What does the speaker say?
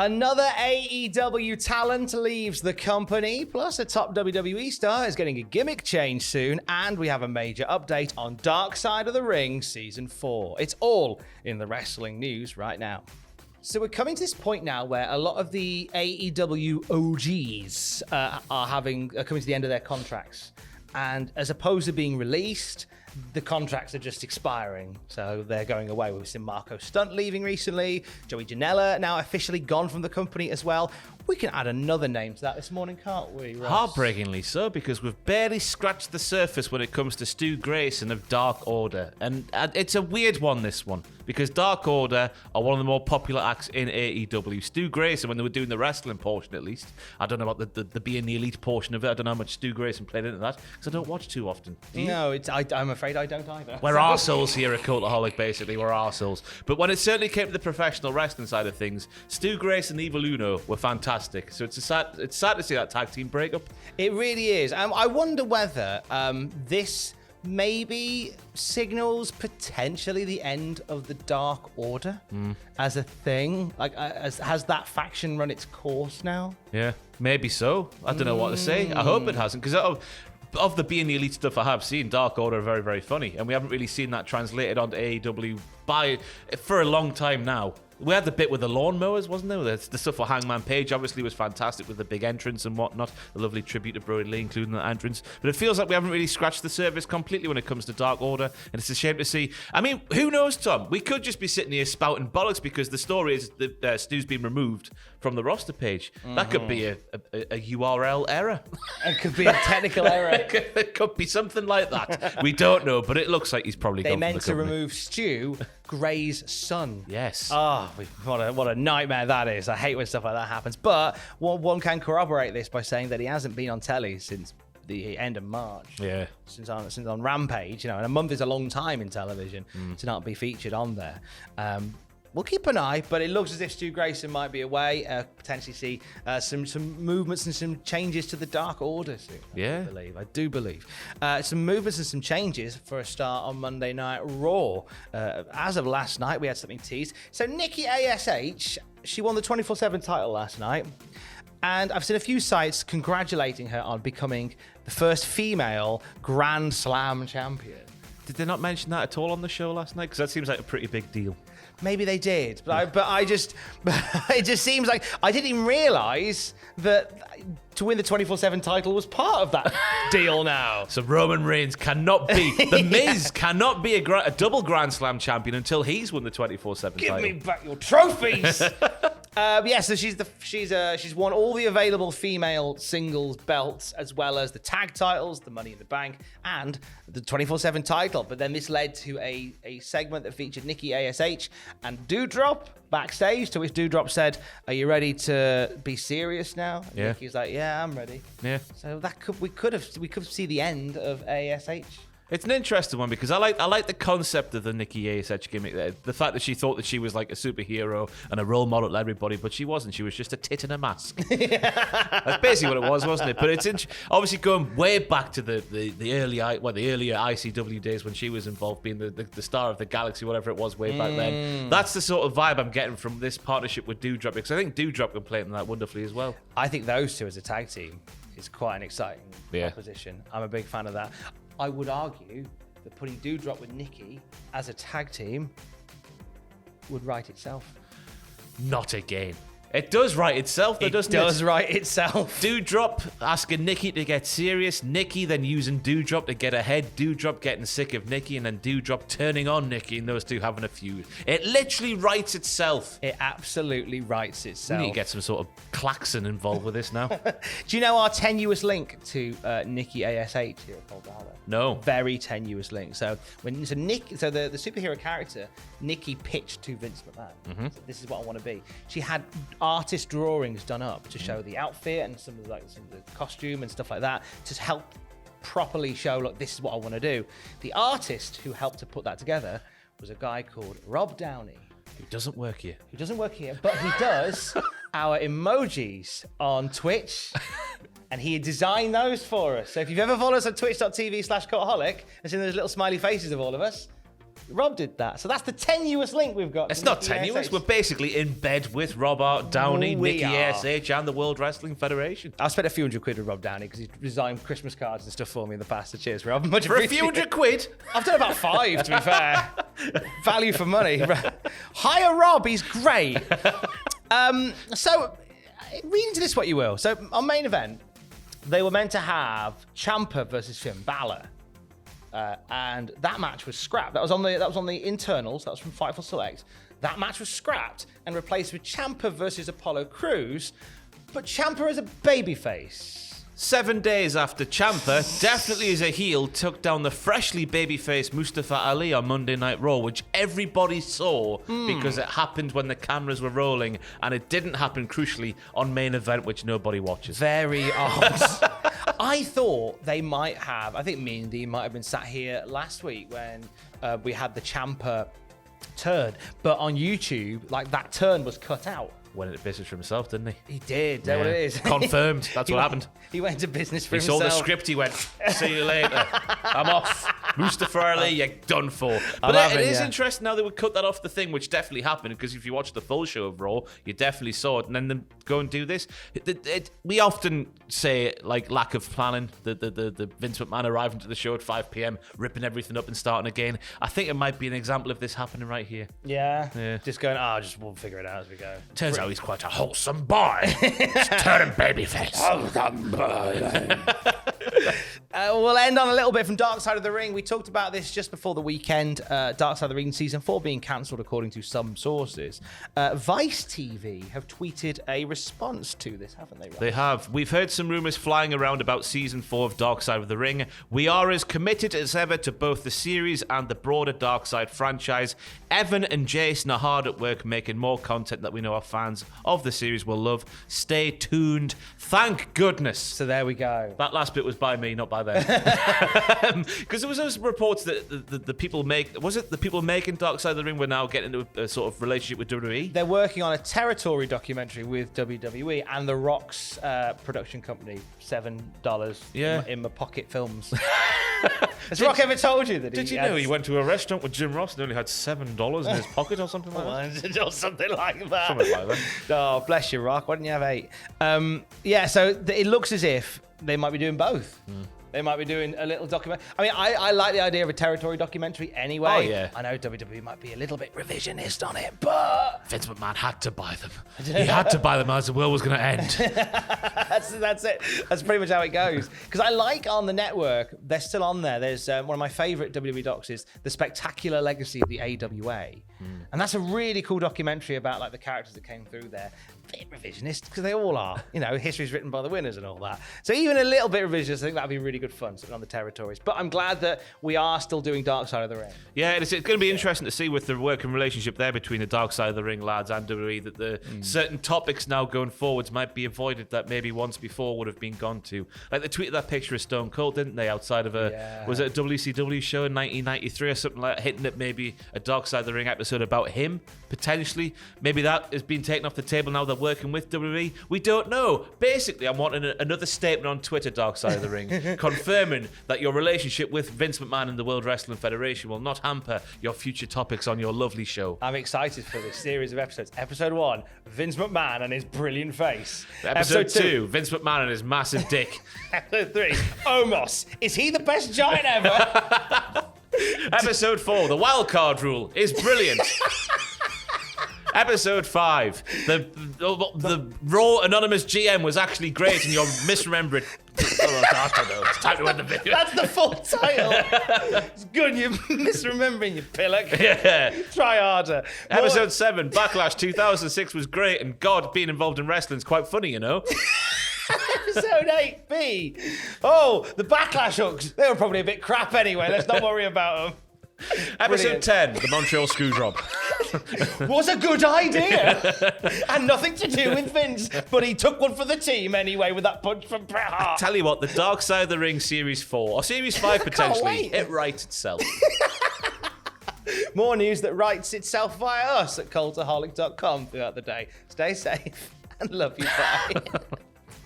Another AEW talent leaves the company, plus a top WWE star is getting a gimmick change soon, and we have a major update on Dark Side of the Ring Season 4. It's all in the wrestling news right now. So we're coming to this point now where a lot of the AEW OGs are coming to the end of their contracts. And as opposed to being released, the contracts are just expiring. So they're going away. We've seen Marco Stunt leaving recently. Joey Janela now officially gone from the company as well. We can add another name to that this morning, can't we, Ross? Heartbreakingly so, because we've barely scratched the surface when it comes to Stu Grayson of Dark Order. And it's a weird one, this one, because Dark Order are one of the more popular acts in AEW. Stu Grayson, when they were doing the wrestling portion at least, I don't know about the being the elite portion of it, I don't know how much Stu Grayson played into that, because I don't watch too often. Do you? No, I'm afraid I don't either. We're arseholes here at Cultaholic, basically. We're arseholes. But when it certainly came to the professional wrestling side of things, Stu Grayson and Evil Uno were fantastic. So it's sad to see that tag team breakup. It really is. I wonder whether this maybe signals potentially the end of the Dark Order as a thing. Like, has that faction run its course now? Yeah, maybe so. I don't know what to say. I hope it hasn't, because of the being the elite stuff I have seen, Dark Order are very, very funny, and we haven't really seen that translated onto AEW for a long time now. We had the bit with the lawnmowers, wasn't there? The stuff for Hangman Page obviously was fantastic with the big entrance and whatnot. The lovely tribute to Brody Lee, including that entrance. But it feels like we haven't really scratched the surface completely when it comes to Dark Order. And it's a shame to see. I mean, who knows, Tom? We could just be sitting here spouting bollocks because the story is that Stu's been removed from the roster page. That could be a URL error. It could be a technical error. It could be something like that. We don't know, but it looks like he's probably gone from the company. They meant to remove Stu, Gray's son. Yes. Oh, what a nightmare that is. I hate when stuff like that happens. But one can corroborate this by saying that he hasn't been on telly since the end of March. Yeah. Since on Rampage, and a month is a long time in television to not be featured on there. We'll keep an eye, but it looks as if Stu Grayson might be away. Potentially see some movements and some changes to the Dark Order soon. Yeah. I do believe. Some movements and some changes for a start on Monday Night Raw. As of last night, we had something teased. So Nikki ASH, she won the 24/7 title last night. And I've seen a few sites congratulating her on becoming the first female Grand Slam champion. Did they not mention that at all on the show last night? Because that seems like a pretty big deal. Maybe they did, but it just seems like I didn't even realize that to win the 24/7 title was part of that deal now. So Roman Reigns cannot be, The Miz cannot be a double Grand Slam champion until he's won the 24/7 title. Give me back your trophies. So she's won all the available female singles belts, as well as the tag titles, the Money in the Bank, and the 24/7 title. But then this led to a segment that featured Nikki ASH and Doudrop backstage, to which Doudrop said, "Are you ready to be serious now?" And yeah. Nikki's like, "Yeah, I'm ready." Yeah. So we could see the end of ASH. It's an interesting one because I like the concept of the Nikki ASH gimmick there. The fact that she thought that she was like a superhero and a role model to everybody, but she wasn't. She was just a tit in a mask. That's basically what it was, wasn't it? But it's obviously going way back to the earlier ICW days when she was involved, being the star of the Galaxy, whatever it was, way back then. That's the sort of vibe I'm getting from this partnership with Doudrop, because I think Doudrop can play in that wonderfully as well. I think those two as a tag team is quite an exciting proposition. I'm a big fan of that. I would argue that putting Doudrop with Nikki as a tag team would write itself. Not again. It does write itself, though, doesn't it? It does write itself. Doudrop asking Nikki to get serious, Nikki then using Doudrop to get ahead, Doudrop getting sick of Nikki, and then Doudrop turning on Nikki, and those two having a feud. It literally writes itself. It absolutely writes itself. We need to get some sort of klaxon involved with this now. Do you know our tenuous link to Nikki ASH here at Cultaholic? No. Very tenuous link. So the superhero character, Nikki pitched to Vince McMahon. So this is what I want to be. She had artist drawings done up to show the outfit and some of the costume and stuff like that to help properly show, look, this is what I want to do. The artist who helped to put that together was a guy called Rob Downey. Who doesn't work here. But he does our emojis on Twitch. And he designed those for us. So if you've ever followed us on twitch.tv/Cultaholic and seen those little smiley faces of all of us, Rob did that. So that's the tenuous link we've got. It's not tenuous. We're basically in bed with Robert Downey, Nikki ASH, and the World Wrestling Federation. I've spent a few £100 with Rob Downey because he's designed Christmas cards and stuff for me in the past. So cheers, Rob. Much For a few £100? I've done about 5, to be fair. Value for money. Hire Rob. He's great. So read into this what you will. So on main event, they were meant to have Ciampa versus Finn Balor. And that match was scrapped. That was on the internals. That was from Fightful Select. That match was scrapped and replaced with Ciampa versus Apollo Crews. But Ciampa is a babyface. 7 days after Ciampa, definitely as a heel, took down the freshly babyface Mustafa Ali on Monday Night Raw, which everybody saw because it happened when the cameras were rolling, and it didn't happen, crucially, on main event, which nobody watches. Very odd. I thought they might have, I think me and Dean might have been sat here last week when we had the Ciampa turn, but on YouTube, like, that turn was cut out. Went into business for himself, didn't he? He did. Is that what it is? Confirmed. That's what happened. He went into business for he himself. He saw the script. He went, see you later. I'm off. Mustafa Ali, you're done for. But it is interesting now they would cut that off the thing, which definitely happened, because if you watch the full show of Raw, you definitely saw it. And then go and do this. We often say, like, lack of planning. The Vince McMahon arriving to the show at 5 p.m., ripping everything up and starting again. I think it might be an example of this happening right here. Yeah. Just going, we'll figure it out as we go. Turns out he's quite a wholesome boy. Turning babyface. Wholesome boy. We'll end on a little bit from Dark Side of the Ring. We talked about this just before the weekend. Dark Side of the Ring Season 4 being cancelled, according to some sources. Vice TV have tweeted a response to this, haven't they, Ryan? They have. We've heard some rumours flying around about Season 4 of Dark Side of the Ring. We are as committed as ever to both the series and the broader Dark Side franchise. Evan and Jason are hard at work making more content that we know our fans of the series will love. Stay tuned. Thank goodness. So there we go. That last bit was by me, not by them. Because there was those reports that the people the people making Dark Side of the Ring were now getting into a sort of relationship with WWE? They're working on a territory documentary with WWE and The Rock's production company, $7 in my pocket films. Has Rock ever told you that Did you know he went to a restaurant with Jim Ross and only had $7 in his pocket or something like that? Or something like that. Something like that. Oh, bless you, Rock. Why didn't you have 8? So it looks as if they might be doing both. They might be doing a little document. I mean, I like the idea of a territory documentary anyway. Oh, yeah. I know WWE might be a little bit revisionist on it, but Vince McMahon had to buy them. He had to buy them as the world was going to end. That's it. That's pretty much how it goes. Because I like on the network, they're still on there. There's one of my favorite WWE docs is The Spectacular Legacy of the AWA. And that's a really cool documentary about like the characters that came through there. A bit revisionist, because they all are. You know, history's written by the winners and all that. So even a little bit revisionist, I think that'd be really good fun, sitting on the territories. But I'm glad that we are still doing Dark Side of the Ring. Yeah, it's going to be interesting to see with the working relationship there between the Dark Side of the Ring lads and WWE, that the certain topics now going forwards might be avoided that maybe once before would have been gone to. Like they tweeted that picture of Stone Cold, didn't they, outside of was it a WCW show in 1993 or something like that, hinting at maybe a Dark Side of the Ring episode about him, potentially. Maybe that has been taken off the table now they're working with WWE. We don't know. Basically, I'm wanting another statement on Twitter, Dark Side of the Ring, confirming that your relationship with Vince McMahon and the World Wrestling Federation will not hamper your future topics on your lovely show. I'm excited for this series of episodes. Episode 1, Vince McMahon and his brilliant face. Episode 2, Vince McMahon and his massive dick. Episode 3, Omos. Is he the best giant ever? Episode 4, the wild card rule is brilliant. Episode 5, the Raw Anonymous GM was actually great and you're misremembering. It's time to end the video. That's the full title. It's good you're misremembering, you pillock. Yeah. Try harder. Episode 7, Backlash 2006 was great, and God, being involved in wrestling is quite funny, you know? Episode 8B. Oh, the Backlash hooks. They were probably a bit crap anyway. Let's not worry about them. Episode 10, the Montreal Screwjob. Was a good idea. And nothing to do with Vince, but he took one for the team anyway with that punch from Bret Hart. Tell you what, the Dark Side of the Ring Series 4, or Series 5 potentially, it writes itself. More news that writes itself via us at cultaholic.com throughout the day. Stay safe and love you. Bye.